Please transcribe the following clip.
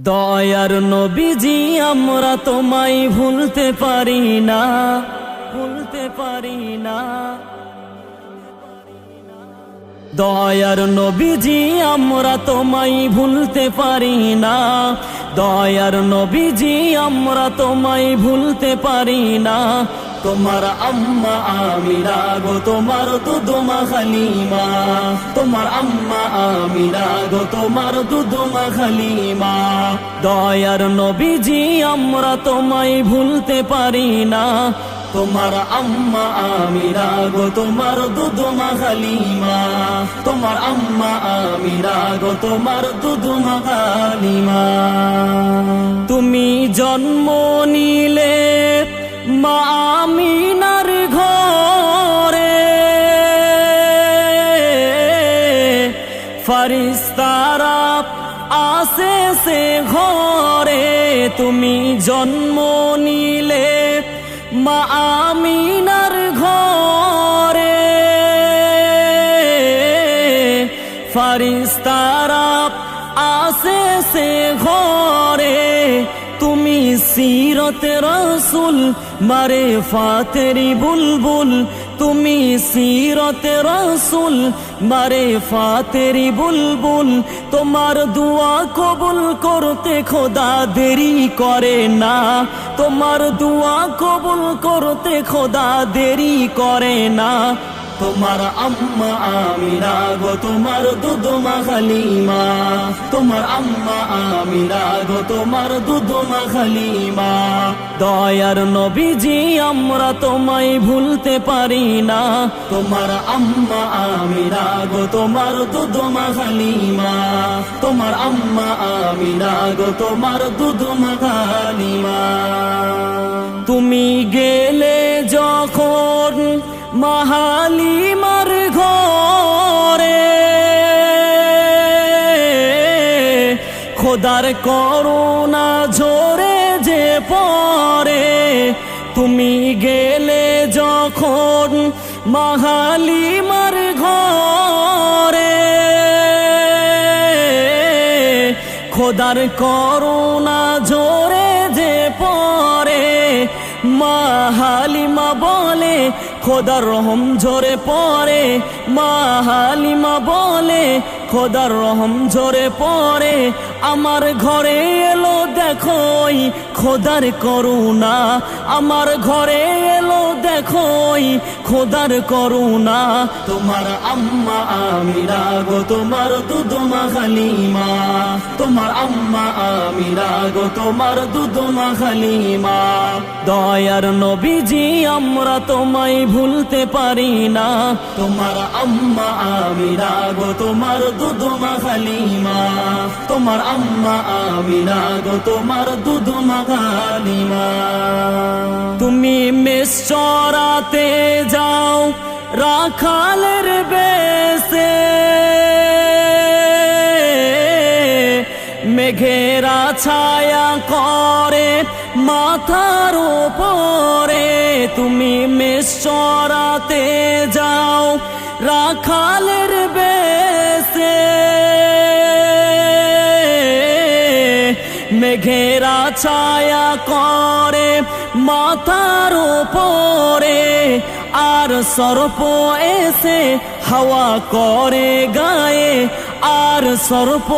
দয়ার নবীজি আমরা তোমায় ভুলতে পারি না, ভুলতে পারি না। দয়ার নবীজি আমরা তোমায় ভুলতে পারি না, দয়ার নবীজি আমরা তোমায় ভুলতে পারি না। তোমার আম্মা আমিনা গো তোমার দুধমা খালিমা, তোমার আম্মা আমিনা গো তোমার দুধমা খালিমা। দয়ার নবীজি আমরা তোমায় ভুলতে পারি না, তোমার আম্মা আমিনা গো তোমার দুধমা খালিমা, তোমার আম্মা আমিনা গো তোমার দুধমা খালিমা। তুমি জন্ম নিলে মা আমিনার ঘরে, ফারিস্তারা আসে সে ঘরে। তুমি জন্ম নিলে মা আমিনার ঘরে, ফারিস্তারা আসে সে ঘরে। তুমি সিরতে রসুল মারে ফাতেরি বুলবুল, তুমি সিরতে রসুল মারে ফাতেরি বুলবুল। তোমার দুয়া কবুল করতে খোদা দেরি করে না, তোমার দুয়া কবুল করতে খোদা দেরি করে না। তোমার আম্মা আমিনা গো তোমার দুধমা খালিমা, তোমার আম্মা আমিনা গো তোমার দুধমা খালিমা। দয়ার নবীজি আমরা তোমায় ভুলতে পারি না, তোমার আম্মা আমিনা গো তোমার দুধমা খালিমা, তোমার আম্মা আমিনা গো তোমার দুধমা খালিমা। তুমি গেলে যখন মা হালিমার ঘরে, খোদার করুণা ঝরে যে পড়ে। তুমি গেলে যখন মা হালিমার ঘরে, খোদার করুণা ঝরে যে পড়ে। মা হালিমা বলে খোদার রহম ঝরে পড়ে, মা হালিমা বলে খোদার রহম ঝরে পড়ে। আমার ঘরে এলো দেখোই খোদার করুণা, আমার ঘরে এলো দেখোই খোদার করুণা। তোমার আম্মা আমিনা গো তোমার দুধমা খালিমা, তোমার আম্মা আমিনা গো তোমার দুধমা খালিমা। দয়ার নবীজি আমরা তোমায় ভুলতে পারি না, তোমার আম্মা আমিনা গো তোমার দুধমা খালিমা, তোমার আম্মা আমিনা গো তোমার দুধমা খালিমা। তুমি মেষ চরাতে যাও রাখালের বেশে, মেঘেরা ছায়া করে মাথার উপরে। তুমি মেষ চরাতে যাও রাখালের বেশে, মেঘেরা ছায়া করে মাথার উপরে। আর সর্প এসে হাওয়া করে গায়ে, আর সর্প